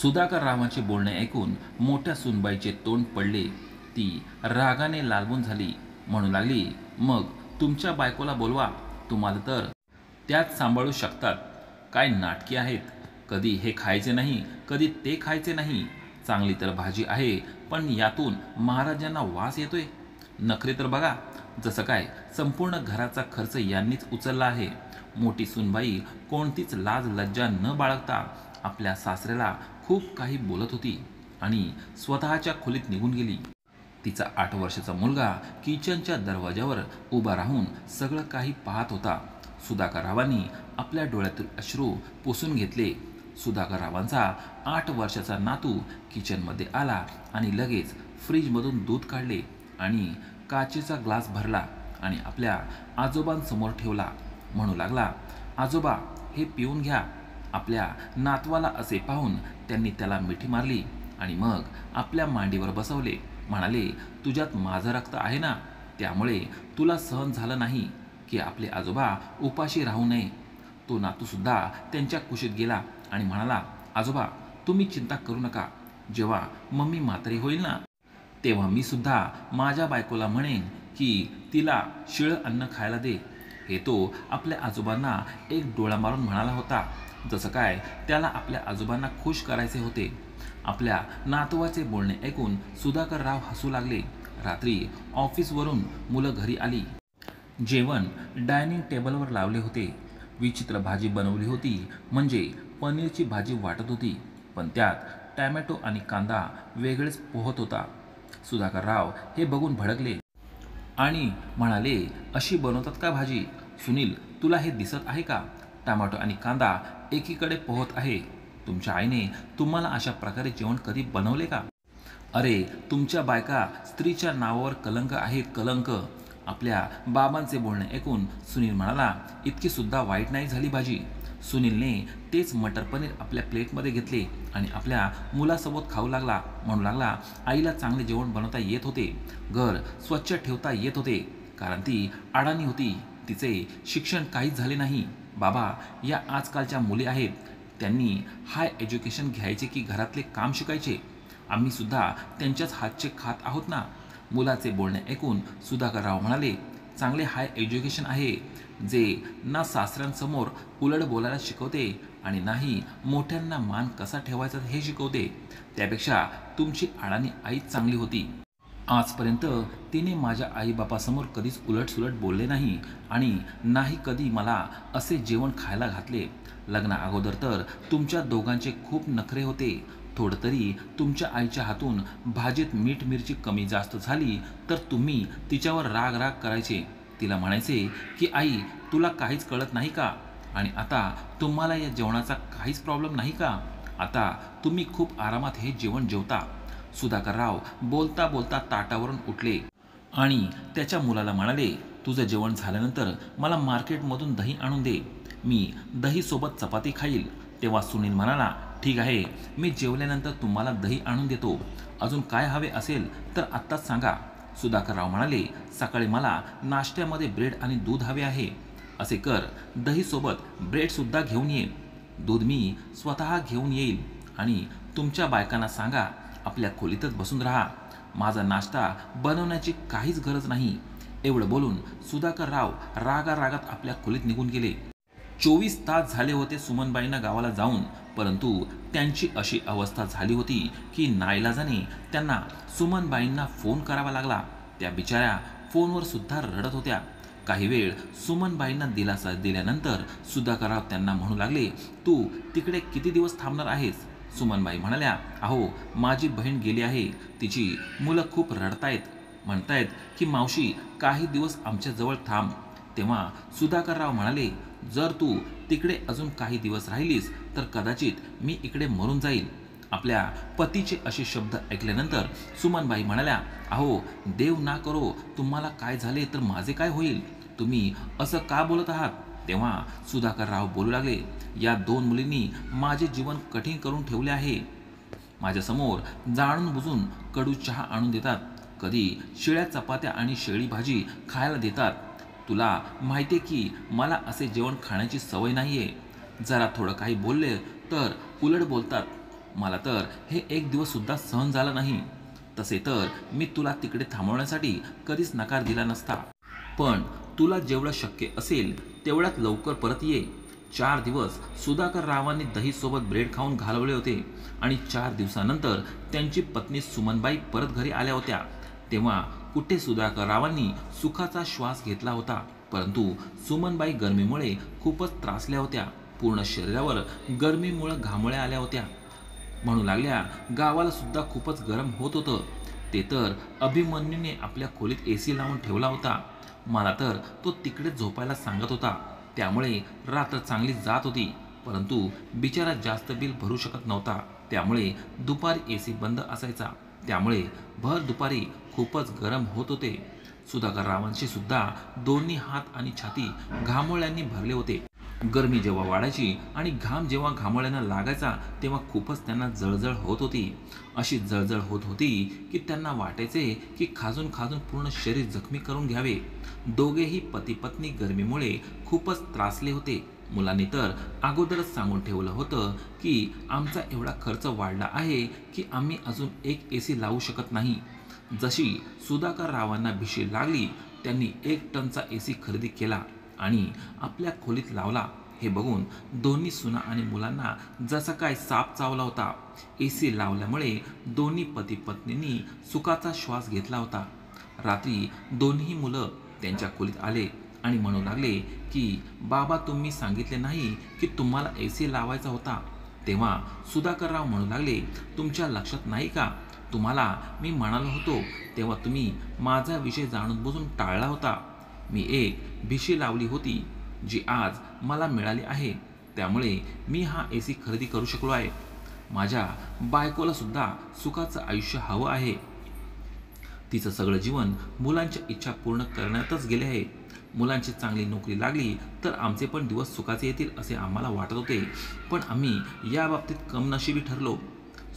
सुधाकर रावांचे बोलणे ऐकून मोठ्या सुनबाईचे तोंड पडले. ती रागाने लालबुन झाली. म्हणू लागली, मग तुमच्या बायकोला बोलवा. तुम्हाला तर त्याच सांभाळू शकतात. काय नाटकी आहेत. कधी हे खायचे नाही, कधी ते खायचे नाही. चांगली तर भाजी आहे, पण यातून महाराजांना वास येतोय. नखरे तर बघा. जसं काय संपूर्ण घराचा खर्च यांनीच उचलला आहे. मोठी सुनबाई कोणतीच लाज लज्जा न बाळगता आपल्या सासऱ्याला खूप काही बोलत होती आणि स्वतःच्या खोलीत निघून गेली. तिचा 8 वर्षाचा मुलगा किचनच्या दरवाजावर उभा राहून सगळं काही पाहत होता. सुधाकर रावांनी आपल्या डोळ्यातील अश्रू पुसून घेतले. सुधाकर रावांचा 8 वर्षाचा नातू किचनमध्ये आला आणि लगेच फ्रीजमधून दूध काढले आणि काचेचा ग्लास भरला आणि आपल्या आजोबांसमोर ठेवला. म्हणू लागला, आजोबा, हे पिऊन घ्या. आपल्या नातवाला असे पाहून त्यांनी त्याला मिठी मारली आणि मग आपल्या मांडीवर बसवले. म्हणाले, तुझ्यात माझं रक्त आहे ना, त्यामुळे तुला सहन झालं नाही की आपले आजोबा उपाशी राहू नये. तो नातूसुद्धा त्यांच्या कुशीत गेला आणि म्हणाला, आजोबा, तुम्ही चिंता करू नका. जेव्हा मम्मी म्हातारी होईल ना, तेव्हा मी सुद्धा माझ्या बायकोला म्हणेन की तिला शिळं अन्न खायला दे. हे तो आपल्या आजोबांना एक डोळा मारून म्हणाला होता. जसं काय त्याला आपल्या आजोबांना खुश करायचे होते. आपल्या नातवाचे बोलणे ऐकून सुधाकर राव हसू लागले. रात्री ऑफिसवरून मुलं घरी आली. जेवण डायनिंग टेबलवर लावले होते. विचित्र भाजी बनवली होती. म्हणजे पनीरची भाजी वाटत होती, पण त्यात टॅमॅटो आणि कांदा वेगळेच पोहत होता. सुधाकर राव हे बघून भडकले आणि म्हणाले, अशी बनवतात का भाजी? सुनील, तुला हे दिसत आहे का? टमाटो आणि कांदा एकीकडे पोहत आहे. तुमच्या आईने तुम्हाला अशा प्रकारे जेवण कधी बनवले का? अरे, तुमच्या बायका स्त्रीच्या नावावर कलंक आहेत, कलंक. आपल्या बाबांचे बोलणे ऐकून सुनील म्हणाला, इतकी सुद्धा वाईट नाही झाली भाजी. सुनीलने तेच मटर पनीर आपल्या प्लेटमध्ये घेतले आणि आपल्या मुलासोबत खाऊ लागला. म्हणू लागला, आईला चांगले जेवण बनवता येत होते, घर स्वच्छ ठेवता येत होते, कारण ती अडाणी होती. तिचे शिक्षण काहीच झाले नाही. बाबा, या आजकालच्या मुली आहेत, त्यांनी हाय एज्युकेशन घ्यायचे की घरातले काम शिकायचे? आम्ही सुद्धा त्यांच्याच हातचे खात आहोत ना. मुलाचे बोलणे ऐकून सुधाकर राव म्हणाले, चांगले हाय एज्युकेशन आहे, जे ना सासऱ्यांसमोर उलट बोलायला शिकवते आणि नाही मोठ्यांना मान कसा ठेवायचा हे शिकवते. त्यापेक्षा तुमची अडाणी आईच चांगली होती. आजपर्यंत तिने माझ्या आईबापासमोर कधीच उलटसुलट बोलले नाही आणि नाही कधी मला असे जेवण खायला घातले. लग्ना अगोदर तर तुमच्या दोघांचे खूप नखरे होते. थोडं तरी तुमच्या आईच्या हातून भाजीत मीठ मिरची कमी जास्त झाली तर तुम्ही तिच्यावर राग राग करायचे. तिला म्हणायचे की आई, तुला काहीच कळत नाही का? आणि आता तुम्हाला या जेवणाचा काहीच प्रॉब्लेम नाही का? आता तुम्ही खूप आरामात हे जेवण जेवता. सुधाकर राव बोलता बोलता ताटावरून उठले आणि त्याच्या मुलाला म्हणाले, तुझं जेवण झाल्यानंतर मला मार्केटमधून दही आणून दे. मी दहीसोबत चपाती खाईल. तेव्हा सुनील म्हणाला, ठीक आहे, मी जेवल्यानंतर तुम्हाला दही आणून देतो. अजून काय हवे असेल तर आत्ताच सांगा. सुधाकर राव म्हणाले, सकाळी मला नाश्त्यामध्ये ब्रेड आणि दूध हवे आहे. असे कर, दहीसोबत ब्रेडसुद्धा घेऊन ये. दूध मी स्वतः घेऊन येईल आणि तुमच्या बायकांना सांगा आपल्या खोलीतच बसून राहा. माझा नाश्ता बनवण्याची काहीच गरज नाही. एवढं बोलून सुधाकर राव रागारागात आपल्या खोलीत निघून गेले. 24 तास झाले होते सुमनबाईंना गावाला जाऊन, परंतु त्यांची अशी अवस्था झाली होती की नाईलाजाने त्यांना सुमनबाईंना फोन करावा लागला. त्या बिचाऱ्या फोनवर सुद्धा रडत होत्या. काही वेळ सुमनबाईंना दिलासा दिल्यानंतर सुधाकरराव त्यांना म्हणू लागले, तू तिकडे किती दिवस थांबणार आहेस? सुमनबाई म्हणाल्या, अहो, माझी बहीण गेली आहे. तिची मुलं खूप रडतायत, म्हणतायत की मावशी काही दिवस आमच्याजवळ थांब. तेव्हा सुधाकरराव म्हणाले, जर तू तिकडे अजून काही दिवस राहिलीस तर कदाचित मी इकडे मरून जाईल. आपल्या पतीचे असे शब्द ऐकल्यानंतर सुमनबाई म्हणाल्या, अहो, देव ना करो तुम्हाला काय झाले तर माझे काय होईल? तुम्ही असं का बोलत आहात? तेव्हा सुधाकरराव बोलू लागले, या 2 मुलींनी माझे जीवन कठीण करून ठेवले आहे. माझ्यासमोर जाणून बुजून कडू चहा आणून देतात, कधी शिळ्या चपात्या आणि शेळी भाजी खायला देतात. तुला माहिती आहे की मला असे जेवण खाण्याची सवय नाही आहे. जरा थोडं काही बोलले तर उलट बोलतात. मला तर हे एक दिवससुद्धा सहन झालं नाही. तसे तर मी तुला तिकडे थांबवण्यासाठी कधीच नकार दिला नसता. पण तुला जेवढं शक्य असेल तेवढ्यात लवकर परत ये. 4 दिवस सुधाकर रावांनी दहीसोबत ब्रेड खाऊन घालवले होते आणि 4 दिवसानंतर त्यांची पत्नी सुमनबाई परत घरी आल्या होत्या. तेव्हा कुठे सुधाकर रावांनी सुखाचा श्वास घेतला होता. परंतु सुमनबाई गरमीमुळे खूपच त्रासल्या होत्या. पूर्ण शरीरावर गरमीमुळे घामोळ्या आल्या होत्या. म्हणू लागल्या, गावाला सुद्धा खूपच गरम होत होतं. ते तर अभिमन्यूने आपल्या खोलीत एसी लावून ठेवला होता. मला तर तो तिकडेच झोपायला सांगत होता. त्यामुळे रात्र चांगली जात होती. परंतु बिचारा जास्त बिल भरू शकत नव्हता. त्यामुळे दुपारी एसी बंद असायचा. त्यामुळे भर दुपारी खूपच गरम होत होते. सुधाकर रावांचे सुद्धा दोन्ही हात आणि छाती घामोळ्यांनी भरले होते. गरमी जेव्हा वाढायची आणि घाम जेव्हा घामोळ्यांना लागायचा तेव्हा खूपच त्यांना जळजळ होत होती. अशी जळजळ होत होती की त्यांना वाटायचे की खाजून खाजून पूर्ण शरीर जखमी करून घ्यावे. दोघेही पती पत्नी गरमीमुळे खूपच त्रासले होते. मुलांनी तर अगोदरच सांगून ठेवलं होतं की आमचा एवढा खर्च वाढला आहे की आम्ही अजून एक एसी लावू शकत नाही. जशी सुधाकर रावांना भीशी लागली त्यांनी 1 टनचा एसी खरेदी केला आणि आपल्या खोलीत लावला. हे बघून दोन्ही सुना आणि मुलांना जसा काय साप चावला होता. एसी लावल्यामुळे दोन्ही पती पत्नींनी सुखाचा श्वास घेतला होता. रात्री दोन्ही मुलं त्यांच्या खोलीत आले आणि म्हणू लागले की बाबा, तुम्ही सांगितले नाही की तुम्हाला एसी लावायचा होता. तेव्हा सुधाकरराव म्हणू लागले, तुमच्या लक्षात नाही का, तुम्हाला मी म्हणालो होतो तेव्हा तुम्ही माझा विषय जाणून बुजून टाळला होता. मी एक भिशी लावली होती जी आज मला मिळाली आहे. त्यामुळे मी हा एसी खरेदी करू शकलो आहे. माझ्या बायकोला सुद्धा सुखाचं आयुष्य हवं आहे. तिचं सगळं जीवन मुलांच्या इच्छा पूर्ण करण्यातच गेले आहे. मुलांची चांगली नोकरी लागली तर आमचे पण दिवस सुखाचे येतील असे आम्हाला वाटत होते. पण आम्ही या बाबतीत कमनशिबी ठरलो.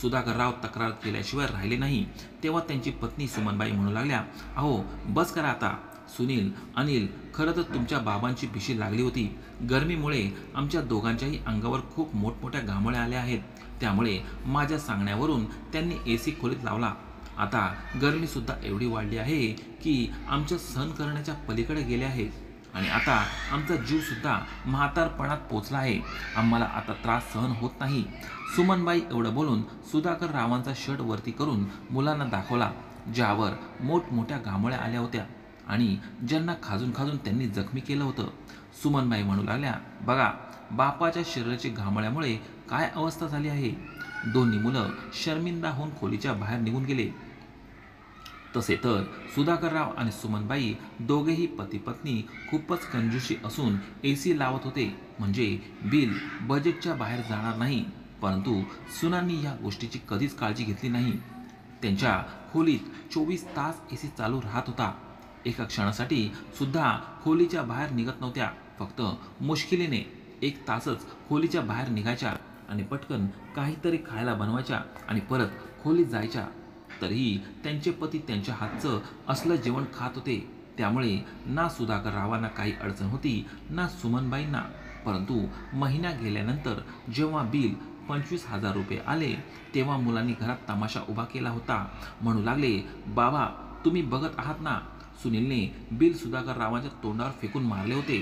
सुधाकरराव तक्रार केल्याशिवाय राहिले नाही. तेव्हा त्यांची पत्नी सुमनबाई म्हणू लागल्या, अहो बस करा आता. सुनील, अनिल, खरं तर तुमच्या बाबांची भिशी लागली होती. गरमीमुळे आमच्या दोघांच्याही अंगावर खूप मोठमोठ्या घामोळ्या आल्या आहेत. त्यामुळे माझ्या सांगण्यावरून त्यांनी एसी खोलीत लावला. आता गरमीसुद्धा एवढी वाढली आहे की आमच्या सहन करण्याच्या पलीकडे गेले आहे आणि आता आमचा जीवसुद्धा म्हातारपणात पोचला आहे. आम्हाला आता त्रास सहन होत नाही. सुमनबाई एवढं बोलून सुधाकर रावांचा शर्ट वरती करून मुलांना दाखवला, ज्यावर मोठमोठ्या घामोळ्या आल्या होत्या आणि ज्यांना खाजून खाजून त्यांनी जखमी केलं होतं. सुमनबाई म्हणू लागल्या, बघा बापाच्या शरीराची घामोळ्यामुळे काय अवस्था झाली आहे. दोन्ही मुलं शर्मिंदा होऊन खोलीच्या बाहेर निघून गेले. तसे तर सुधाकरराव आणि सुमनबाई दोघेही पती पत्नी खूपच कंजूसी असून एसी लावत होते म्हणजे बिल बजेटच्या बाहेर जाणार नाही. परंतु सुनांनी या गोष्टीची कधीच काळजी घेतली नाही. त्यांच्या खोलीत 24 तास एसी चालू राहत होता. एका क्षणासाठी सुद्धा खोलीच्या बाहेर निघत नव्हत्या. फक्त मुश्किलीने 1 तासच खोलीच्या बाहेर निघायच्या आणि पटकन काहीतरी खायला बनवायच्या आणि परत खोलीत जायच्या. तरीही त्यांचे पती त्यांच्या हातचं असलं जेवण खात होते. त्यामुळे ना सुधाकर रावांना काही अडचण होती ना सुमनबाईंना. परंतु महिना गेल्यानंतर जेव्हा बिल 25,000 रुपये आले तेव्हा मुलांनी घरात तमाशा उभा केला होता. म्हणू लागले, बाबा तुम्ही बघत आहात ना, सुनीलने बिल सुधाकर रावांच्या तोंडावर फेकून मारले होते.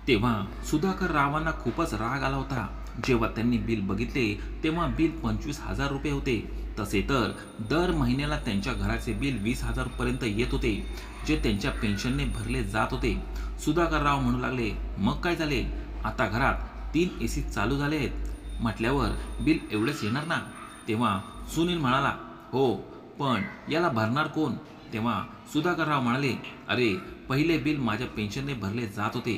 तेव्हा सुधाकर रावांना खूपच राग आला होता. जेव्हा त्यांनी बिल बघितले तेव्हा बिल 25,000 रुपये होते. तसे तर दर महिन्याला त्यांच्या घराचे बिल 20,000 पर्यंत येत होते, जे त्यांच्या पेन्शनने भरले जात होते. सुधाकरराव म्हणू लागले, मग काय झाले, आता घरात 3 एसी चालू झाले आहेत म्हटल्यावर बिल एवढेच येणार ना. तेव्हा सुनील म्हणाला, हो पण याला भरणार कोण. तेव्हा सुधाकरराव म्हणाले, अरे पहिले बिल माझ्या पेन्शनने भरले जात होते,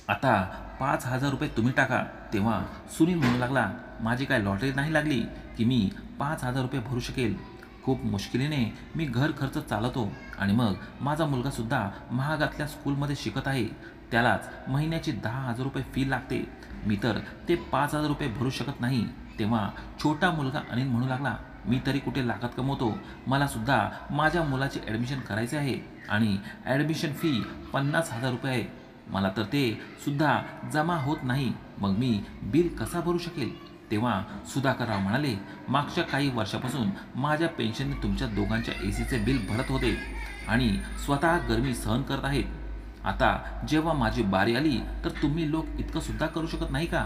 आता 5,000 रुपये तुम्ही टाका. तेव्हा सुनील म्हणू लागला, माझी काय लॉटरी नाही लागली की मी 5,000 रुपये भरू शकेल. खूप मुश्किलीने मी घर खर्च चालवतो आणि मग माझा मुलगासुद्धा महागातल्या स्कूलमध्ये शिकत आहे. त्यालाच महिन्याची 10,000 रुपये फी लागते. मी तर ते 5,000 रुपये भरू शकत नाही. तेव्हा छोटा मुलगा अनिल म्हणू लागला, मी तरी कुठे लाखात कमवतो. मला सुद्धा माझ्या मुलाचे ॲडमिशन करायचे आहे आणि ॲडमिशन फी 50,000 रुपये आहे. मला तर ते सुद्धा जमा होत नाही. मग मी बिल कसा भरू शकेल. तेव्हा सुधाकरराव म्हणाले, मागच्या काही वर्षापासून माझ्या पेन्शनने तुमच्या दोघांच्या एसीचे बिल भरत होते आणि स्वतः गरमी सहन करत आहेत. आता जेव्हा माझी बारी आली तर तुम्ही लोक इतकं सुद्धा करू शकत नाही का?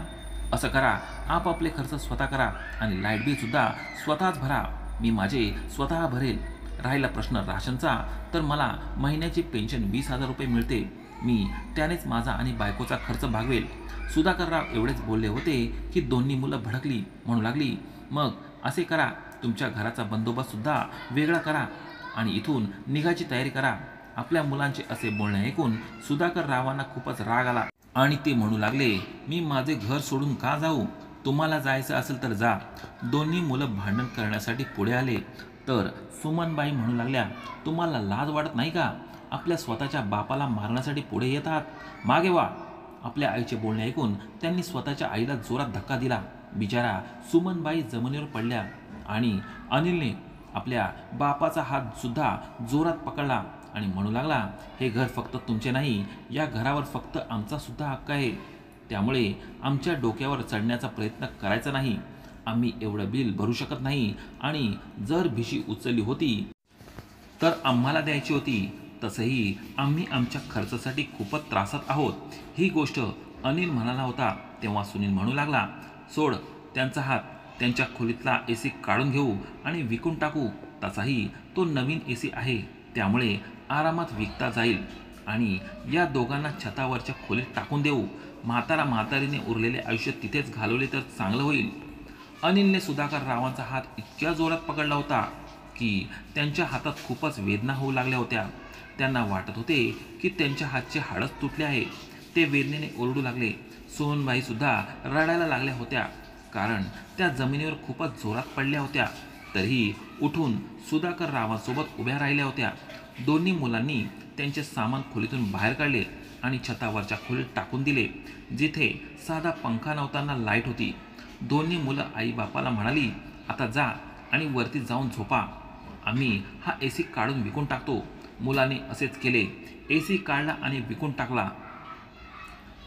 असं करा, आपापले खर्च स्वतः करा आणि लाईट बिल सुद्धा स्वतःच भरा. मी माझे स्वतः भरेल. राहिला प्रश्न राशनचा, तर मला महिन्याची पेन्शन 20,000 रुपये मिळते. मी त्यानेच माझा आणि बायकोचा खर्च भागवेल. सुधाकरराव एवढेच बोलले होते की दोन्ही मुलं भडकली. म्हणू लागली, मग असे करा, तुमच्या घराचा बंदोबस्त सुद्धा वेगळा करा आणि इथून निघायची तयारी करा. आपल्या मुलांचे असे बोलणे ऐकून सुधाकररावांना खूपच राग आला आणि ते म्हणू लागले, मी माझे घर सोडून का जाऊ? तुम्हाला जायचं असेल तर जा. दोन्ही मुलं भांडण करण्यासाठी पुढे आले तर सुमनबाई म्हणू लागल्या, तुम्हाला लाज वाटत नाही का? आपल्या स्वतःच्या बापाला मारण्यासाठी पुढे येतात. मागे वा. आपल्या आईचे बोलणे ऐकून त्यांनी स्वतःच्या आईला जोरात धक्का दिला. बिचारा सुमनबाई जमिनीवर पडल्या आणि अनिलने आपल्या बापाचा हात सुद्धा जोरात पकडला आणि म्हणू लागला, हे घर फक्त तुमचे नाही, या घरावर फक्त आमचा सुद्धा हक्क आहे. त्यामुळे आमच्या डोक्यावर चढण्याचा प्रयत्न करायचा नाही. आम्ही एवढं बिल भरू शकत नाही आणि जर भिशी उचलली होती तर आम्हाला द्यायची होती. तसंही आम्ही आमच्या खर्चासाठी खूपच त्रासात आहोत. ही गोष्ट अनिल म्हणाला होता तेव्हा सुनील म्हणू लागला, सोड त्यांचा हात. त्यांच्या खोलीतला एसी काढून घेऊ आणि विकून टाकू. तसाही तो नवीन एसी आहे, त्यामुळे आरामात विकता जाईल आणि या दोघांना छतावरच्या खोलीत टाकून देऊ. म्हातारीने उरलेले आयुष्य तिथेच घालवले तर चांगलं होईल. अनिलने सुधाकररावांचा हात इतक्या जोरात पकडला होता की त्यांच्या हातात खूपच वेदना होऊ लागल्या होत्या. त्यांना वाटत होते की त्यांच्या हातचे हाडच तुटले आहे. ते वेदनेने ओरडू लागले. सोनबाई सुद्धा रडायला लागल्या होत्या, कारण त्या जमिनीवर खूपच जोरात पडल्या होत्या. तरीही उठून सुधाकररावांसोबत उभ्या राहिल्या होत्या. दोन्ही मुलांनी त्यांचे सामान खोलीतून बाहेर काढले आणि छतावरच्या खोलीत टाकून दिले, जिथे साधा पंखा नव्हताना लाईट होती. दोन्ही मुलं आई बापाला म्हणाली, आता जा आणि वरती जाऊन झोपा. आम्ही हा एसी काढून विकून टाकतो. मुलांनी असेच केले. एसी काढला आणि विकून टाकला.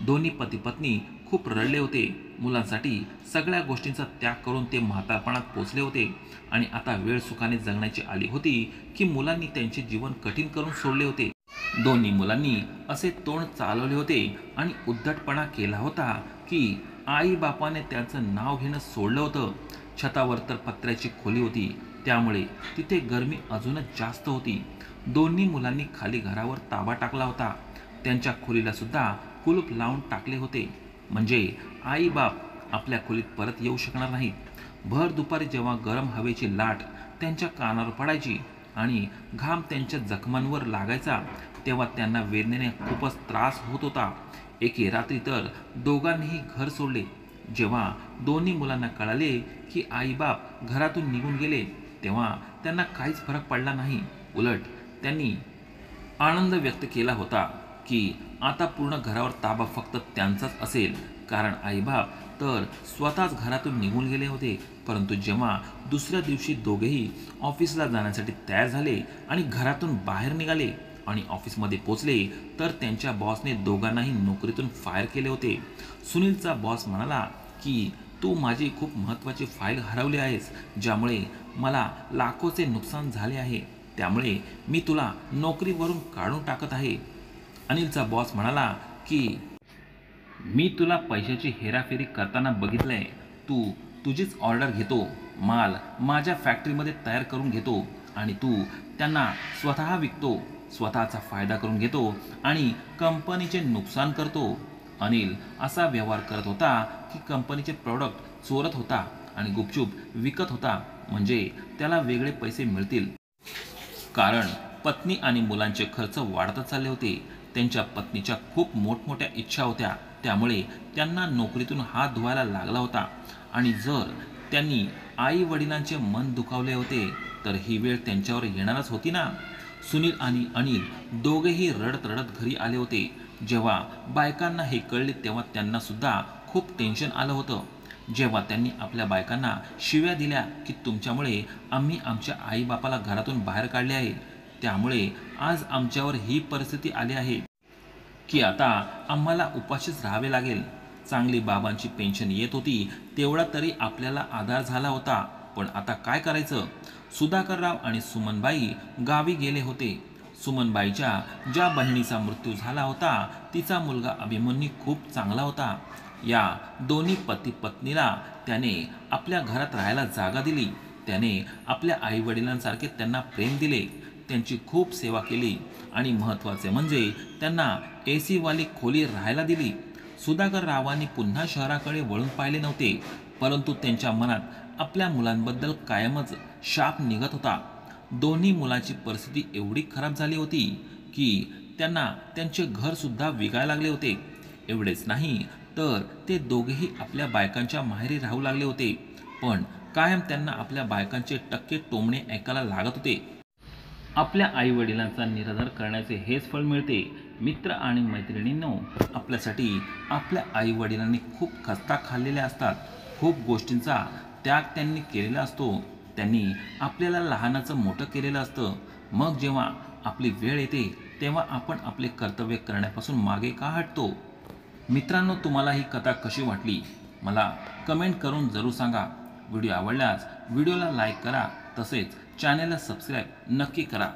दोन्ही पती पत्नी खूप रडले होते. मुलांसाठी सगळ्या गोष्टींचा त्याग करून ते म्हातारपणात पोचले होते आणि आता वेळ सुखाने जगण्याची आली होती की मुलांनी त्यांचे जीवन कठीण करून सोडले होते. दोन्ही मुलांनी असे तोंड चालवले होते आणि उद्धटपणा केला होता की आई बापाने त्यांचं नाव घेणं सोडलं होतं. छतावर तर पत्र्याची खोली होती, त्यामुळे तिथे गरमी अजूनच जास्त होती. दोन्ही मुलांनी खाली घरावर ताबा टाकला होता. त्यांच्या खोलीला सुद्धा कुलूप लावून टाकले होते, म्हणजे आई बाप आपल्या खोलीत परत येऊ शकणार नाहीत. भर दुपारी जेव्हा गरम हवेची लाट त्यांच्या कानावर पडायची आणि घाम त्यांच्या जखमांवर लागायचा, तेव्हा त्यांना वेदनेने खूपच त्रास होत होता. एके रात्री तर दोघांनीही घर सोडले. जेव्हा दोन्ही मुलांना कळाले की आईबाप घरातून निघून गेले, तेव्हा त्यांना काहीच फरक पडला नाही. उलट त्यांनी आनंद व्यक्त केला होता की आता पूर्ण घरावर ताबा फक्त त्यांचाच असेल, कारण आईबाप तर स्वतःच घरातून निघून गेले होते. परंतु जेव्हा दुसऱ्या दिवशी दोघेही ऑफिसला जाण्यासाठी तयार झाले आणि घरातून बाहेर निघाले आणि ऑफिसमध्ये पोचले, तर त्यांच्या बॉसने दोघांनाही नोकरीतून फायर केले होते. सुनीलचा बॉस म्हणाला की तू माझी खूप महत्त्वाची फाईल हरवली आहेस, ज्यामुळे मला लाखोचे नुकसान झाले आहे. त्यामुळे मी तुला नोकरीवरून काढून टाकत आहे. अनिलचा बॉस म्हणाला की मी तुला पैशाची हेराफेरी करताना बघितलंय. तू तुझीच ऑर्डर घेतो, माल माझ्या फॅक्टरीमध्ये तयार करून घेतो आणि तू त्यांना स्वतः विकतो, स्वतःचा फायदा करून घेतो आणि कंपनीचे नुकसान करतो. अनिल असा व्यवहार करत होता की कंपनीचे प्रॉडक्ट चोरत होता आणि गुपचूप विकत होता, म्हणजे त्याला वेगळे पैसे मिळतील. कारण पत्नी आणि मुलांचे खर्च वाढतच चालले होते. त्यांच्या पत्नीच्या खूप मोठमोठ्या इच्छा होत्या, त्यामुळे त्यांना नोकरीतून हात धुवायला लागला होता. आणि जर त्यांनी आई वडिलांचे मन दुखावले होते तर ही वेळ त्यांच्यावर येणारच होती ना. सुनील आणि अनिल दोघेही रडत रडत घरी आले होते. जेव्हा बायकांना हे कळले तेव्हा त्यांना सुद्धा खूप टेन्शन आलं होतं. जेव्हा त्यांनी आपल्या बायकांना शिव्या दिल्या की तुमच्यामुळे आम्ही आमच्या आईबापाला घरातून बाहेर काढले आहे, त्यामुळे आज आमच्यावर ही परिस्थिती आली आहे की आता आम्हाला उपाशीच राहावे लागेल. चांगली बाबांची पेन्शन येत होती, तेवढा तरी आपल्याला आधार झाला होता. पण आता काय करायचं? सुधाकरराव आणि सुमनबाई गावी गेले होते. सुमनबाईच्या ज्या बहिणीचा मृत्यू झाला होता, तिचा मुलगा अभिमन्यू खूप चांगला होता. या दोन्ही पती पत्नीला त्याने आपल्या घरात राहायला जागा दिली. त्याने आपल्या आईवडिलांसारखे त्यांना प्रेम दिले, त्यांची खूप सेवा केली आणि महत्त्वाचे म्हणजे त्यांना AC वाली खोली राहायला दिली. सुधाकररावांनी पुन्हा शहराकडे वळून पाहिले नव्हते, परंतु त्यांच्या मनात आपल्या मुलांबद्दल कायमच शाप निघत होता. दोन्ही मुलांची परिस्थिती एवढी खराब झाली होती की त्यांना त्यांचे घरसुद्धा विकायला लागले होते. एवढेच नाही तर ते दोघेही आपल्या बायकांच्या माहेरी राहू लागले होते. पण कायम त्यांना आपल्या बायकांचे टक्के टोमणे ऐकायला लागत होते. आपल्या आईवडिलांचा निराधार करण्याचे हेच फळ मिळते. मित्र आणि मैत्रिणींनो, आपल्यासाठी आपल्या आईवडिलांनी खूप खस्ता खाल्लेल्या असतात. खूप गोष्टींचा त्याग त्यांनी केलेला असतो. त्यांनी आपल्याला लहानाचं मोठं केलेलं असतं. मग जेव्हा आपली वेळ येते तेव्हा आपण आपले कर्तव्य करण्यापासून मागे का हटतो? मित्रांनो, तुम्हाला ही कथा कशी वाटली मला कमेंट करून जरूर सांगा. व्हिडिओ आवडल्यास व्हिडिओला लाईक करा, तसेच चॅनेलला सबस्क्राईब नक्की करा.